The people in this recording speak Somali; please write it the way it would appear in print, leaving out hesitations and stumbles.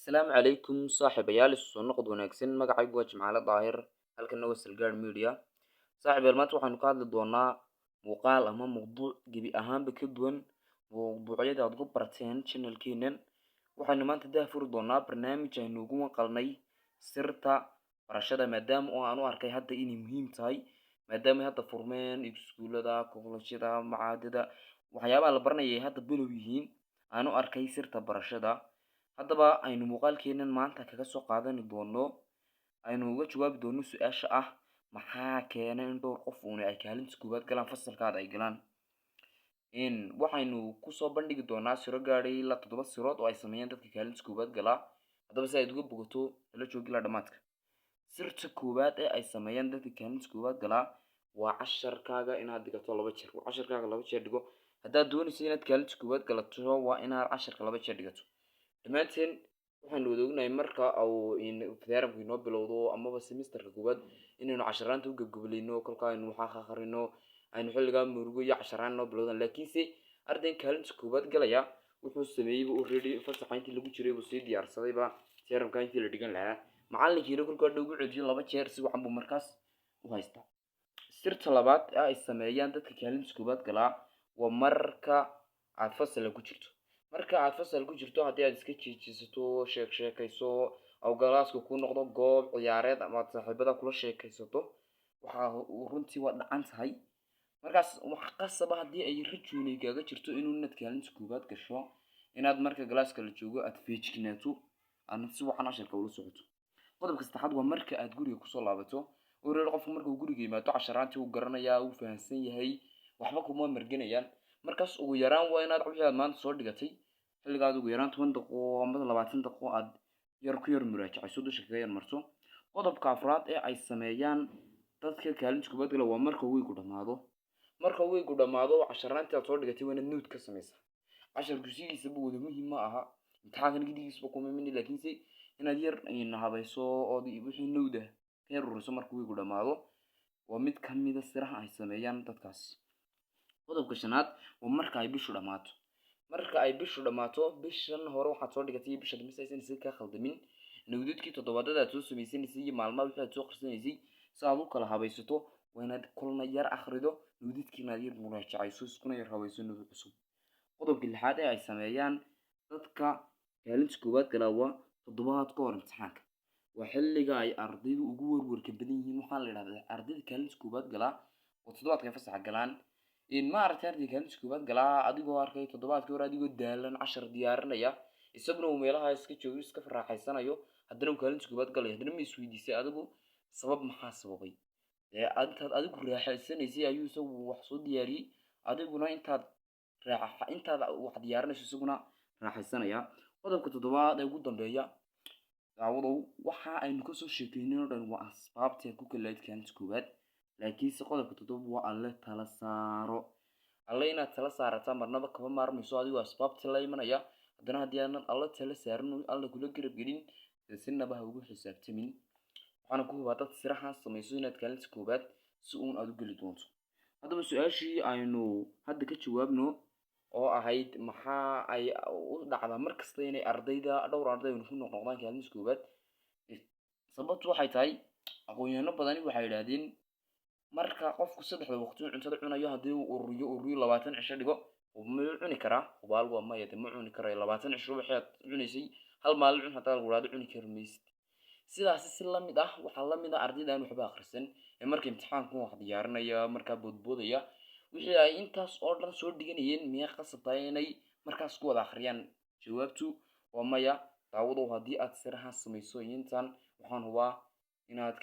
السلام عليكم صاحب عيال السنقد وناكسن مقعي وجه معلا ظاهر هل كان نوصل الجار ميديا صاحب المات waxaan ka hadli doonaa muuqaal ama mowduuc gibi ahaan bikadwan mowduucyada aad ku barteen channelkeenan waxaan maanta daafur doonaa barnaamij aynu ugu maqalnay sirta barashada maadaama oo aan u arkay hadda inay muhiim tahay maadaama hadda furmeen iskuulada koolashada macaadida waxyaabaha la baranayay hadda bilow yihiin aan u arkay sirta barashada haddaba aynu muuqaalkeenan maanta kaga soo qaadan doono aynu uga jawaabi doono su'aasha ah maxaa keenay in dhowr qof ay kaalinta koowaad galaan fasalkaada ay galaan waxaynu ku soo bandhigi doonaa siro gaadhay ilaa 7 sirood oo ay sameeyeen dadka kaalinta koowaad galaa haddaba si aad uga bogato la joogi la dhamaadka sirta koowaad ee ay sameeyeen dadka kaalinta koowaad galaa waa casharkaaga inaad dhigato 2 jeer casharkaaga 2 jeer dhigo haddaad doonayso inaad kaalinta koowaad galato waa inaad casharka 2 jeer dhigato dhammaanteen waxaan wadaagnahay marka uu federaalku inoo bilowdo amaba semesterka koowaad inaynu casharaanta u gabgabaleyno kolka aynu waxa akhrino aynu xilliga murugo iyo casharaan noo bilowdan laakiinse ardayga kaalinta koowaad galaya wuxuu sameeyay already fasaxa intii lagu jiray uu sii diyaarsadayba seeramka intii la dhigan lahaa macalinkiina kolka dhow u celiyo 2 jeer si waxan buu markaas u haystaa sirta labaad ay sameeyaan dadka kaalinta koowaad galaa waa marka aad fasal ku jirto marka aad fasal ku jirto hadii aad iska jiijisato sheekayso aw galaaska ku noqdo goob ciyaareed ama saaxiibada kula sheekaysato waxa runtii waa dhacan tahay markaas wax qasab ah hadii ay rajoonay kaaga jirto inuu nad kaalinta koowaad gasho inaad marka galaaska la joogo aad feejignato aan si waxan casharka ula socoto qodobka saddexaad waa marka aad guriga ku soo laabato oo reer qofku marka uu guriga yimaado casharaantii uu garanayaa uu fahansan yahay waxba kuma marganayaan markaas ugu yaraan waa inaad wixii aad maanta soo dhigatay xilligaad ugu yaraan 10 daqiiqo ama 20 daqiiqo aad yar ku yar muraajacayso dusha kaga yar marto qodobka afraad ee ay sameeyaan dadka kaalinta koowaad gala waa marka uu ku dhamaado casharaantii aad soo dhigatay waa inaad note ka samaysaa casharku sidiisa buu wada muhiim ma aha imtixaanka gidigiisba kuma mini laakiinse inaad yar habayso oo wixii note ah ka yar ururso marka uu ku dhamaado waa mid ka mid ah siraha ay sameeyaan dadkaas qodobka shanaad waa marka ay bishu dhamaato marka ay bishu dhamaato bishan hore waxaad soo dhigatay bisha dhimisaysan si ka khaldamin nowdadkii toddobaadada aad soo sameysanaysay iyo maalmaha wixii aad soo qarsanaysay si aad u kala habaysato waa inaad kulna yar akhrido nowdadkiina aad yar muraajacayso iskuna yar habayso nowd cusub qodobka lixaad ee ay sameeyaan dadka kaalinta koowaad galaa waa toddobaad ka hor imtixaanka waa xilliga ay ardaydu ugu warwarka badan yihiin waxaan la yiraahdaa ardayda kaalinta koowaad galaa oo toddobaadka fasaxa galaan ma aragtay ardayga kaalinta koowaad galaa adigoo arkay toddobaadkii hore adigoo daalan cashar diyaarinaya isaguna uu meelaha iska joogo iska faraaxaysanayo haddana uu kaalinta koowaad galay haddana ma isweydiisay adigu sabab maxaa sababay intaad adigu raaxaysanaysay ayuu isagu wax soo diyaariyay adiguna intaad wax diyaarinayso isaguna raaxaysanaya qodobka toddobaad ee ugu dambeeya daawadow waxa aynu ka soo sheekeynay oo dhan waa asbaabta ku kalayd kaalinta koowaad laakiinse qodobka toddobaad waa alle tala saaro alle inaad tala saarata marnaba kaba maarmayso adigu asbaabta la imanaya haddana haddii aanad alle tala saarin alle kula garab gelin sinaba ha ugu xisaabtamin waxaana ku hubaa dad sirahan samayso inaad kaalinta koowaad si uun aad u geli doonto haddaba su-aashii aynu hadda ka jawaabno oo ahayd maxaa ay u dhacdaa markasta inay ardayda dhowr arday ku noqdaan kaalinta koowaad sababtu waxay tahay aqoonyahano badani waxay yiraahdeen marka qofku saddexda waqti cuntada cunayo hadii uu ururiyo 20 cisho dhigo ma cuni karaa hubaal waa ma yada ma cuni karay 20 cisho waxaad cunaysay hal maalin cun hadaa lagu raado cuni karmaysid sidaas si la mid ah waxa la mid ah ardaydan waxba akhrisan ee markay imtixaanku wax diyaarinaya marka boodboodaya wixii ay intaas oo dhan soo dhiganayeen miya qasabtay inay markaas ku wada akhriyaan jawaabtu waa maya daawado hadii aad siraha samayso intaan waxaan hubaa inaad